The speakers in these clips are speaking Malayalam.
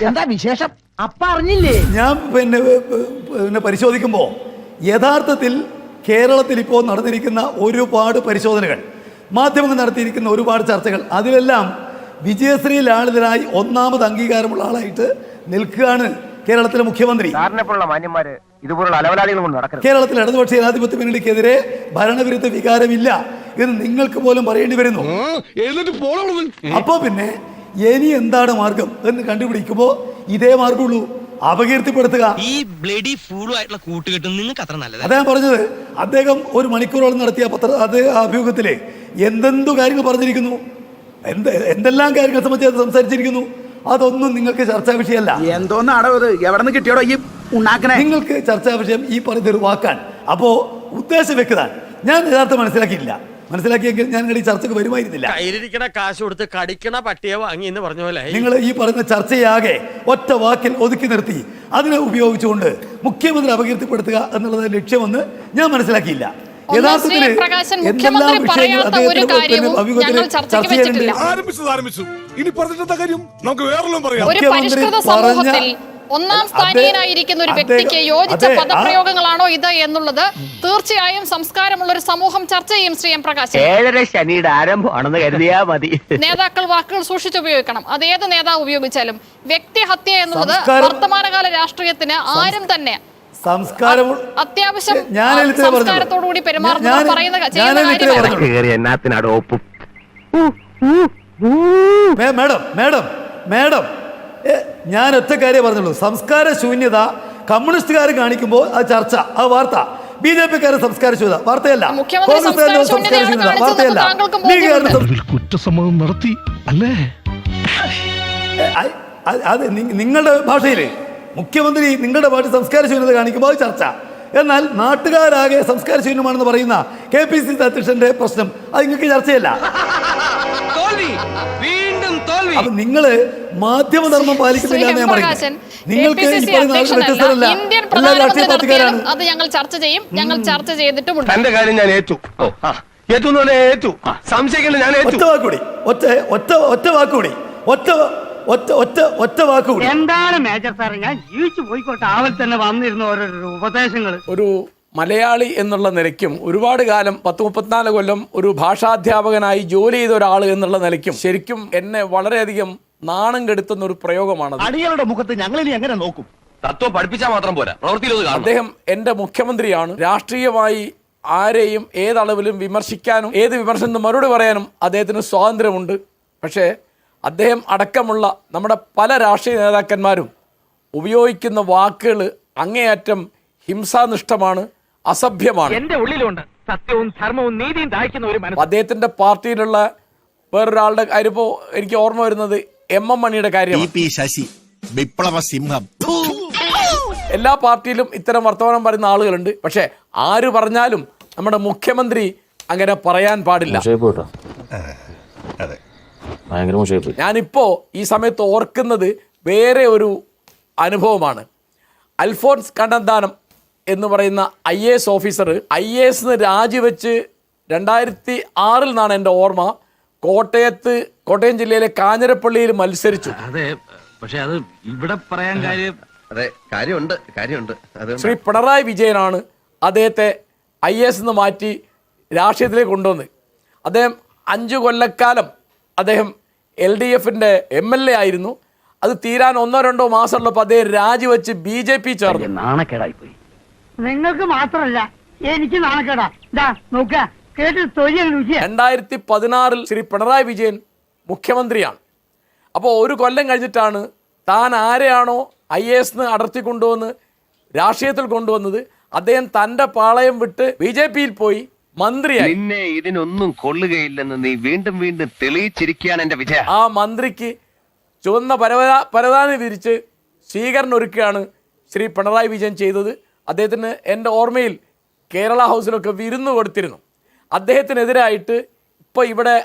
എന്താ വിശേഷം? അപ്പ അറിഞ്ഞില്ലേ? ഞാൻ പിന്നെ പരിശോധിക്കുമ്പോൾ യഥാർത്ഥത്തിൽ കേരളത്തിൽ ഇപ്പോൾ നടന്നിരിക്കുന്ന ഒരുപാട് പരിശോധനകൾ, മാധ്യമങ്ങൾ നടത്തിയിരിക്കുന്ന ഒരുപാട് ചർച്ചകൾ, അതിലെല്ലാം വിജയശ്രീ ലാളിതനായി ഒന്നാമത് അംഗീകാരമുള്ള ആളായിട്ട് നിൽക്കുകയാണ് കേരളത്തിലെ മുഖ്യമന്ത്രി. കേരളത്തിൽ ഇടതുപക്ഷ ജനാധിപത്യ മുന്നണിക്കെതിരെ ഭരണവിരുദ്ധ വികാരമില്ല എന്ന് നിങ്ങൾക്ക് പോലും പറയേണ്ടി വരുന്നു. അപ്പോ പിന്നെ ഇനി എന്താണ് മാർഗം എന്ന് കണ്ടുപിടിക്കുമ്പോൾ ഇതേ മാർഗമുള്ളൂ, അപകീർത്തിപ്പെടുത്തുക. ഈ ബ്ലഡി ഫൂളുമായിട്ടുള്ള കൂട്ടുകെട്ടും നിങ്ങൾക്ക് അത്ര നല്ലത്. അതാ പറഞ്ഞത്. അദ്ദേഹം ഒരു മണിക്കൂറോളം നടത്തിയ അഭിമുഖത്തിലെ എന്തെന്തു കാര്യങ്ങൾ പറഞ്ഞിരിക്കുന്നു, എന്തെല്ലാം കാര്യങ്ങൾ സംബന്ധിച്ച് സംസാരിച്ചിരിക്കുന്നു. അതൊന്നും നിങ്ങൾക്ക് ചർച്ചാ വിഷയമല്ല. എന്തോന്നാടോ ഇത്? എവിടെ നിന്ന് കിട്ടിയോടോ ഈ ഉണ്ടാക്കണേ? നിങ്ങൾക്ക് ചർച്ചാ വിഷയം ഈ പറഞ്ഞൊരു വാക്കാണ്. അപ്പോ ഉദ്ദേശം വെക്കുന്നതാണ്. ഞാൻ യഥാർത്ഥം മനസ്സിലാക്കിയെങ്കിൽ ഞാൻ ഈ ചർച്ചക്ക് വരുമായിരുന്നില്ല. കയ്യിലിരിക്കണ കാശ് കൊടുത്ത് കടിക്കണ പട്ടിയെ വാങ്ങി എന്ന് പറഞ്ഞ പോലെ നിങ്ങൾ ഈ പറയുന്ന ചർച്ചയാകെ ഒറ്റ വാക്കിൽ ഒതുക്കി നിർത്തി അതിനെ ഉപയോഗിച്ചുകൊണ്ട് മുഖ്യമന്ത്രി അപകീർത്തിപ്പെടുത്തുക എന്നുള്ളത് ലക്ഷ്യമെന്ന് ഞാൻ മനസ്സിലാക്കിയില്ല. യഥാർത്ഥത്തിൽ എന്തെല്ലാം വിഷയങ്ങൾ അദ്ദേഹത്തിന് ഒന്നാം സ്ഥാനീയനായിരിക്കുന്ന ഒരു വ്യക്തിക്ക് യോജിച്ച പദപ്രയോഗങ്ങളാണോ ഇത് എന്നുള്ളത് തീർച്ചയായും സംസ്കാരമുള്ള ഒരു സമൂഹം ചർച്ച ചെയ്യും. ശ്രീ എം പ്രകാശൻ, 7:30 ശനിയുടെ ആരംഭമാണെന്ന് കരുതിയാ മതി. നേതാക്കൾ വാക്കുകൾ സൂക്ഷിച്ചുപയോഗിക്കണം. അത് ഏത് നേതാവ് ഉപയോഗിച്ചാലും. വ്യക്തിഹത്യ എന്നുള്ളത് വർത്തമാനകാല രാഷ്ട്രീയത്തിന് ആരും തന്നെ അത്യാവശ്യം സംസ്കാരത്തോടുകൂടി പെരുമാറുന്നത് പറയുന്ന മേഡം ഞാൻ ഒറ്റ കാര്യം പറഞ്ഞുള്ളൂ. സംസ്കാര ശൂന്യത കമ്മ്യൂണിസ്റ്റുകാർ കാണിക്കുമ്പോൾ അത് ചർച്ച, അത് വാർത്ത. ബിജെപിക്കാരുടെ സംസ്കാര ശൂന്യത വാർത്തയല്ല, കോൺഗ്രസ്സുകാരുടെ സംസ്കാര ശൂന്യത വാർത്തയല്ല, ലീഗുകാരുടെ കുറ്റസമ്മതം നടത്തി അല്ലേ? അത് നിങ്ങളുടെ ഭാഷയില് മുഖ്യമന്ത്രി നിങ്ങളുടെ പാർട്ടി സംസ്കാര ശൂന്യത കാണിക്കുമ്പോൾ അത് ചർച്ച. എന്നാൽ നാട്ടുകാരാകെ സംസ്കാര ശൂന്യമാണെന്ന് പറയുന്ന KPCC അധ്യക്ഷന്റെ പ്രശ്നം അത് നിങ്ങൾക്ക് ചർച്ചയല്ല. അപ്പൊ നിങ്ങള് മാധ്യമധർമ്മം പാലിക്കുന്നില്ല എന്ന് ഞാൻ പറയുന്നത്. നിങ്ങൾക്ക് ഇന്ത്യൻ പ്രധാനമന്ത്രി നടത്തിയാലും അത് ഞങ്ങൾ ചർച്ച ചെയ്യും. ഞങ്ങൾ ചർച്ച ചെയ്തിട്ടുമുണ്ട്. എന്റെ കാര്യം ഞാൻ ഏറ്റു. സംശയിക്കില്ല, ഞാൻ ഏറ്റു. ഒറ്റ വാക്കുകൂടി. എന്താണ് മേജർ സാറേ, ഞാൻ ജീവിച്ചു പോയിക്കോട്ടെ. ആവൽ തന്നെ വന്നിരുന്ന ഓരോ ഉപദേശങ്ങൾ. ഒരു മലയാളി എന്നുള്ള നിലയ്ക്കും ഒരുപാട് കാലം 10-34 കൊല്ലം ഒരു ഭാഷാധ്യാപകനായി ജോലി ചെയ്ത ഒരാൾ എന്നുള്ള നിലയ്ക്കും ശരിക്കും എന്നെ വളരെയധികം നാണം കെടുത്തുന്ന ഒരു പ്രയോഗമാണ്. അടികളുടെ മുഖത്ത് ഞങ്ങളിനി എങ്ങനെ നോക്കും? തത്വം പഠിപ്പിച്ചാൽ മാത്രം പോരാ, പ്രവൃത്തിയിൽ അദ്ദേഹം എന്റെ മുഖ്യമന്ത്രിയാണ്. രാഷ്ട്രീയമായി ആരെയും ഏതളവിലും വിമർശിക്കാനും ഏത് വിമർശനത്തിന് മറുപടി പറയാനും അദ്ദേഹത്തിന് സ്വാതന്ത്ര്യമുണ്ട്. പക്ഷേ അദ്ദേഹം അടക്കമുള്ള നമ്മുടെ പല രാഷ്ട്രീയ നേതാക്കന്മാരും ഉപയോഗിക്കുന്ന വാക്കുകൾ അങ്ങേയറ്റം ഹിംസാനിഷ്ഠമാണ്, അസഭ്യമാണ്. എന്റെ ഉള്ളിലുണ്ട് സത്യവും ധർമ്മവും നീതിയും ദാഹിക്കുന്ന ഒരു മനസ്സ്. അദ്ദേഹത്തിന്റെ പാർട്ടിയിലുള്ള വേറൊരാളുടെ കാര്യം ഇപ്പോൾ എനിക്ക് ഓർമ്മ വരുന്നത് MM മണിയുടെ കാര്യം. ശശി വിപ്ലവ സിംഹം. എല്ലാ പാർട്ടിയിലും ഇത്തരം വർത്തമാനം പറയുന്ന ആളുകളുണ്ട്. പക്ഷെ ആര് പറഞ്ഞാലും നമ്മുടെ മുഖ്യമന്ത്രി അങ്ങനെ പറയാൻ പാടില്ല. ഞാനിപ്പോ ഈ സമയത്ത് ഓർക്കുന്നത് വേറെ ഒരു അനുഭവമാണ്. അൽഫോൺസ് കണ്ണന്താനം എന്ന് പറയുന്ന IAS ഓഫീസർ IAS രാജിവെച്ച് 2006 നിന്നാണ് എൻ്റെ ഓർമ്മ കോട്ടയം ജില്ലയിലെ കാഞ്ഞിരപ്പള്ളിയിൽ മത്സരിച്ചു. പക്ഷെ അത് ഇവിടെ പറയാൻ കാര്യമുണ്ട്. ശ്രീ പിണറായി വിജയനാണ് അദ്ദേഹത്തെ IAS മാറ്റി രാഷ്ട്രീയത്തിലേക്ക് കൊണ്ടുവന്ന്. അദ്ദേഹം 5 കൊല്ലക്കാലം അദ്ദേഹം LDFന്റെ MLA ആയിരുന്നു. അത് തീരാൻ 1-2 മാസമുള്ളപ്പോൾ അദ്ദേഹം രാജിവെച്ച് BJP ചേർന്നു. നാണക്കേടായിപ്പോയി. നിങ്ങൾക്ക് മാത്രമല്ല എനിക്ക് നാണക്കേടാ. 2016 ശ്രീ പിണറായി വിജയൻ മുഖ്യമന്ത്രിയാണ്. അപ്പോൾ 1 കൊല്ലം കഴിഞ്ഞിട്ടാണ് താൻ ആരെയാണോ IAS അടർത്തി കൊണ്ടുവന്ന് രാഷ്ട്രീയത്തിൽ കൊണ്ടുവന്നത് അദ്ദേഹം തൻ്റെ പാളയം വിട്ട് BJPയിൽ പോയി മന്ത്രിയായി. നിന്നെ ഇതിനൊന്നും കൊള്ളുകയില്ലെന്ന് നീ വീണ്ടും തെളിയിച്ചിരിക്കുകയാണ് എന്റെ വിജയ. ആ മന്ത്രിക്ക് ചുവന്ന പരവതാനി വിരിച്ച് സ്വീകരണം ഒരുക്കുകയാണ് ശ്രീ പിണറായി വിജയൻ ചെയ്തത്. അദ്ദേഹത്തിന് എൻ്റെ ഓർമ്മയിൽ കേരള ഹൗസിലൊക്കെ വിരുന്ന് കൊടുത്തിരുന്നു. അദ്ദേഹത്തിനെതിരായിട്ട് ഇപ്പോൾ ഇവിടെ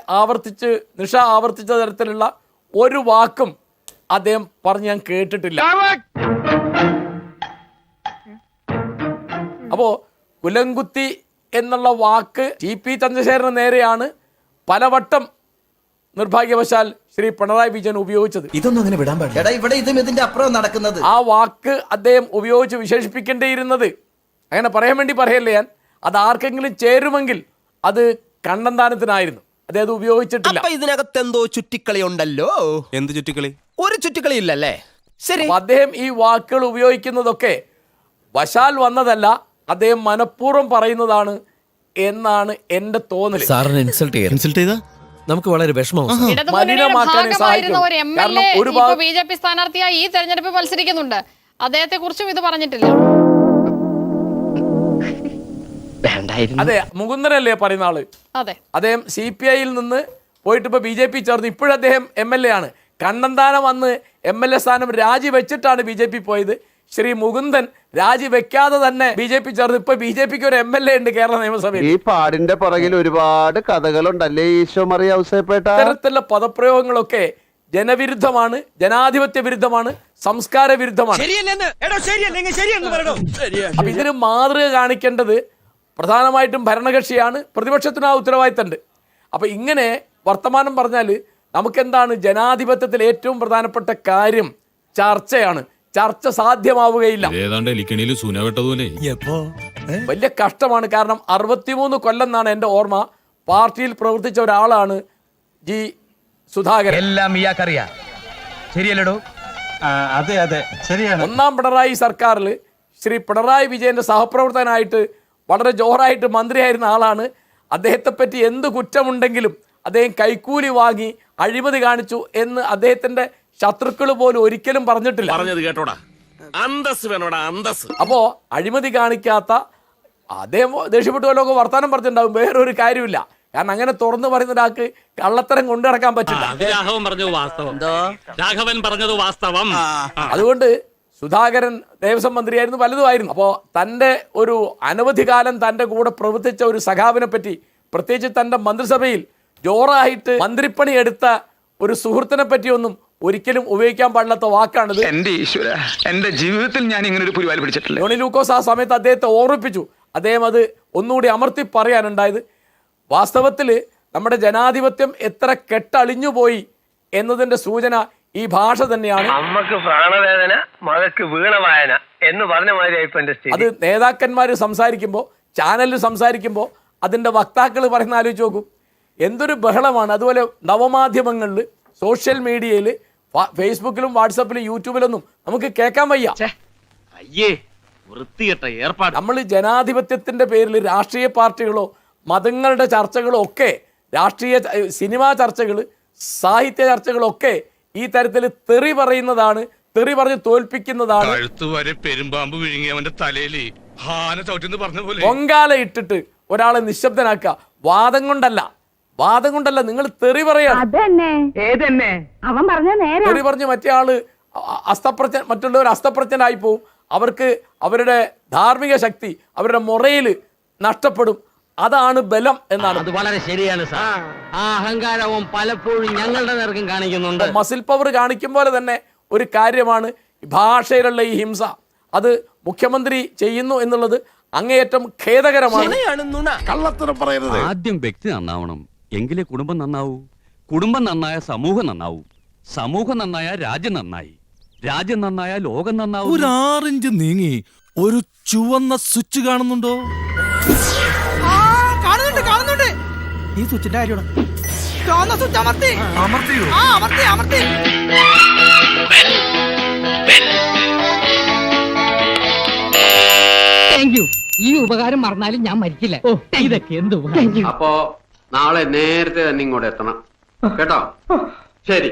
നിഷ ആവർത്തിച്ച തരത്തിലുള്ള ഒരു വാക്കും അദ്ദേഹം പറഞ്ഞ് ഞാൻ കേട്ടിട്ടില്ല. അപ്പോൾ കുലംകുത്തി എന്നുള്ള വാക്ക് TP ചന്ദ്രശേഖരന് നേരെയാണ് പലവട്ടം നിർഭാഗ്യവശാൽ ശ്രീ പിണറായി വിജയൻ ഉപയോഗിച്ചത്. ഇതൊന്നും അങ്ങനെ വിടാൻ പാടില്ല. ഇവിടെ ഇതും ഇതിന്റെ അപ്പുറം നടക്കുന്നത്. ആ വാക്ക് അദ്ദേഹം ഉപയോഗിച്ച് വിശേഷിപ്പിക്കേണ്ടിയിരുന്നത്, അങ്ങനെ പറയാൻ വേണ്ടി പറയല്ലേ ഞാൻ, അത് ആർക്കെങ്കിലും ചേരുമെങ്കിൽ അത് കണ്ണന്താനത്തിനായിരുന്നു. അദ്ദേഹം ഉപയോഗിച്ചിട്ടില്ല. ഇതിനകത്ത് എന്തോ ചുറ്റിക്കളി ഉണ്ടല്ലോ. എന്ത് ചുറ്റിക്കളി? ഒരു ചുറ്റിക്കളി ഇല്ലല്ലേ? ശരി. അദ്ദേഹം ഈ വാക്കുകൾ ഉപയോഗിക്കുന്നതൊക്കെ വശാൽ വന്നതല്ല, അദ്ദേഹം മനഃപൂർവ്വം പറയുന്നതാണ് എന്നാണ് എന്റെ തോന്നൽ. സാറിനെ ഇൻസൾട്ട് ചെയ്താ നമുക്ക് വളരെ വിഷമമാണ്. ഇടതുമുന്നണിയുടെ ഭാഗമായിരുന്ന ഒരു MLA ഇപ്പൊ BJP സ്ഥാനാർത്ഥിയായി ഈ തെരഞ്ഞെടുപ്പ് മത്സരിക്കുന്നുണ്ട്. അദ്ദേഹത്തെ കുറിച്ചും ഇത് പറഞ്ഞിട്ടില്ല. അതെ, മുകുന്ദനല്ലേ പറയുന്ന ആള്. അതെ, അദ്ദേഹം CPI-യിൽ നിന്ന് പോയിട്ട് ഇപ്പൊ BJP ചേർന്ന് ഇപ്പോഴും അദ്ദേഹം MLA ആണ്. കണ്ണന്താനം വന്ന് MLA സ്ഥാനം രാജിവെച്ചിട്ടാണ് BJP പോയത്. ശ്രീ മുകുന്ദൻ രാജിവെക്കാതെ തന്നെ BJP ചേർന്ന് ഇപ്പൊ BJPക്ക് ഒരു MLA ഉണ്ട് കേരള നിയമസഭയിൽ. ഈ പാടിന്റെ പുറകിൽ ഒരുപാട് കഥകളുണ്ടല്ലേ ഈശോ മറിയ ഔസേപ്പേട്ട. ഇത്തരത്തിലുള്ള പദപ്രയോഗങ്ങളൊക്കെ ജനവിരുദ്ധമാണ്, ജനാധിപത്യ വിരുദ്ധമാണ്, സംസ്കാര വിരുദ്ധമാണ്. അപ്പൊ ഇതിന് മാതൃക കാണിക്കേണ്ടത് പ്രധാനമായിട്ടും ഭരണകക്ഷിയാണ്, പ്രതിപക്ഷത്തിന് ആ ഉത്തരവാദിത്തമുണ്ട്. അപ്പൊ ഇങ്ങനെ വർത്തമാനം പറഞ്ഞാൽ നമുക്കെന്താണ്, ജനാധിപത്യത്തിൽ ഏറ്റവും പ്രധാനപ്പെട്ട കാര്യം ചർച്ചയാണ്. ചർച്ച സാധ്യമാവുകയില്ല. വലിയ കഷ്ടമാണ്. കാരണം 63 കൊല്ലം എന്നാണ് എൻ്റെ ഓർമ്മ. പാർട്ടിയിൽ പ്രവർത്തിച്ച ഒരാളാണ് ജി സുധാകരൻ. എല്ലാം ഇയാൾക്കറിയാം. ശരിയല്ലടോ? അതെ അതെ ശരിയാണ്. ഒന്നാം പിണറായി സർക്കാരിൽ ശ്രീ പിണറായി വിജയന്റെ സഹപ്രവർത്തകനായിട്ട് വളരെ ജോറായിട്ട് മന്ത്രിയായിരുന്ന ആളാണ്. അദ്ദേഹത്തെ പറ്റി എന്ത് കുറ്റമുണ്ടെങ്കിലും അദ്ദേഹം കൈക്കൂലി വാങ്ങി അഴിമതി കാണിച്ചു എന്ന് അദ്ദേഹത്തിന്റെ ശത്രുക്കൾ പോലും ഒരിക്കലും പറഞ്ഞിട്ടില്ല. പറഞ്ഞത് കേട്ടോടാ, അന്തസ് വേണോടാ, അന്തസ്. അപ്പോ അഴിമതി കാണിക്കാത്ത അദ്ദേഹം ദേഷ്യപ്പെട്ടുപോലൊക്കെ വർത്താനം പറഞ്ഞിട്ടുണ്ടാവും. വേറൊരു കാര്യമില്ല. കാരണം അങ്ങനെ തുറന്നു പറയുന്ന ഒരാൾക്ക് കള്ളത്തരം കൊണ്ടു നടക്കാൻ പറ്റില്ല. രാഘവൻ പറഞ്ഞത് വാസ്തവം. അതുകൊണ്ട് സുധാകരൻ ദേവസ്വം മന്ത്രിയായിരുന്നു, പലതുമായിരുന്നു. അപ്പോൾ തൻ്റെ ഒരു അനവധി കാലം തൻ്റെ കൂടെ പ്രവർത്തിച്ച ഒരു സഖാവിനെ പറ്റി, പ്രത്യേകിച്ച് തൻ്റെ മന്ത്രിസഭയിൽ ജോറായിട്ട് മന്ത്രിപ്പണി എടുത്ത ഒരു സുഹൃത്തിനെ പറ്റിയൊന്നും ഒരിക്കലും ഉപയോഗിക്കാൻ പാടില്ലാത്ത വാക്കാണിത്. എന്റെ ഈശ്വര, എന്റെ ജീവിതത്തിൽ ഞാൻ ഇങ്ങനെ ഒരു പുലിവാൽ പിടിച്ചിട്ടില്ല. ജോണി ലൂക്കോസ് ആ സമയത്ത് അദ്ദേഹത്തെ ഓർമ്മിപ്പിച്ചു. അദ്ദേഹം അത് ഒന്നുകൂടി അമർത്തി പറയാനുണ്ടായത്, വാസ്തവത്തിൽ നമ്മുടെ ജനാധിപത്യം എത്ര കെട്ടളിഞ്ഞു പോയി എന്നതിന്റെ സൂചന ഈ ഭാഷ തന്നെയാണ്. അമ്മക്ക് പ്രാണവേദന, മകക്ക് വീണവായന എന്ന് പറഞ്ഞ മാതിരി അത് നേതാക്കന്മാർ സംസാരിക്കുമ്പോൾ, ചാനലിൽ സംസാരിക്കുമ്പോൾ അതിൻ്റെ വക്താക്കൾ പറയുന്ന ആലോചിച്ച് നോക്കും, എന്തൊരു ബഹളമാണ്. അതുപോലെ നവമാധ്യമങ്ങളിൽ, സോഷ്യൽ മീഡിയയിൽ, ഫേസ്ബുക്കിലും വാട്സപ്പിലും യൂട്യൂബിലൊന്നും നമുക്ക് കേൾക്കാൻ വയ്യ. നമ്മൾ ജനാധിപത്യത്തിന്റെ പേരിൽ രാഷ്ട്രീയ പാർട്ടികളോ മതങ്ങളുടെ ചർച്ചകളോ ഒക്കെ, രാഷ്ട്രീയ സിനിമാ ചർച്ചകൾ, സാഹിത്യ ചർച്ചകളൊക്കെ ഈ തരത്തിൽ തെറി പറയുന്നതാണ്, തെറി പറഞ്ഞ് തോൽപ്പിക്കുന്നതാണ്. പൊങ്കാല ഇട്ടിട്ട് ഒരാളെ നിശബ്ദനാക്കുക. വാദം കൊണ്ടല്ല, നിങ്ങൾ തെറി പറയാണ്. തെറി പറഞ്ഞ് മറ്റേ ആള് മറ്റുള്ളവർ അസ്തപ്രജ്ഞനായി പോവും. അവർക്ക് അവരുടെ ധാർമ്മിക ശക്തി, അവരുടെ മൊറയിൽ നഷ്ടപ്പെടും. അതാണ് ബലം എന്നാണ്. അത് വളരെ ശരിയാണ് സാർ. ആ അഹങ്കാരവും പലപ്പോഴും ഞങ്ങളുടെ നേർക്കും കാണിക്കുന്നുണ്ട്. മസിൽ പവർ കാണിക്കും പോലെ തന്നെ ഒരു കാര്യമാണ് ഭാഷയിലുള്ള ഈ ഹിംസ. അത് മുഖ്യമന്ത്രി ചെയ്യുന്നു എന്നുള്ളത് അങ്ങേയറ്റം ഖേദകരമാണ്. കള്ളത്തരം പറയരുത്. ആദ്യം വ്യക്തി നന്നാവണം, എങ്കിലേ കുടുംബം നന്നാവൂ. കുടുംബം നന്നായ സമൂഹം നന്നാവൂ. സമൂഹം നന്നായ രാജ്യം നന്നായി. രാജ്യം നന്നായ ലോകം നന്നാവും. ഒരു 6 ഇഞ്ച് നീങ്ങി ഒരു ചുവന്ന സ്വിച്ച് കാണുന്നുണ്ടോ? കാണുന്നുണ്ട്. ഈ സ്വിച്ചിന്റെ കാര്യമാണ്. ചുവന്ന സ്വിച്ച് അമർത്തിയോ? അമർത്തി. Thank you. ഈ ഉപകാരം മറന്നാലും ഞാൻ മരിക്കില്ല. ഇതൊക്കെ എന്ത് ഉപകാരം. അപ്പോ നാളെ നേരത്തെ തന്നെ ഇങ്ങോട്ട് എത്തണം കേട്ടോ. ശരി.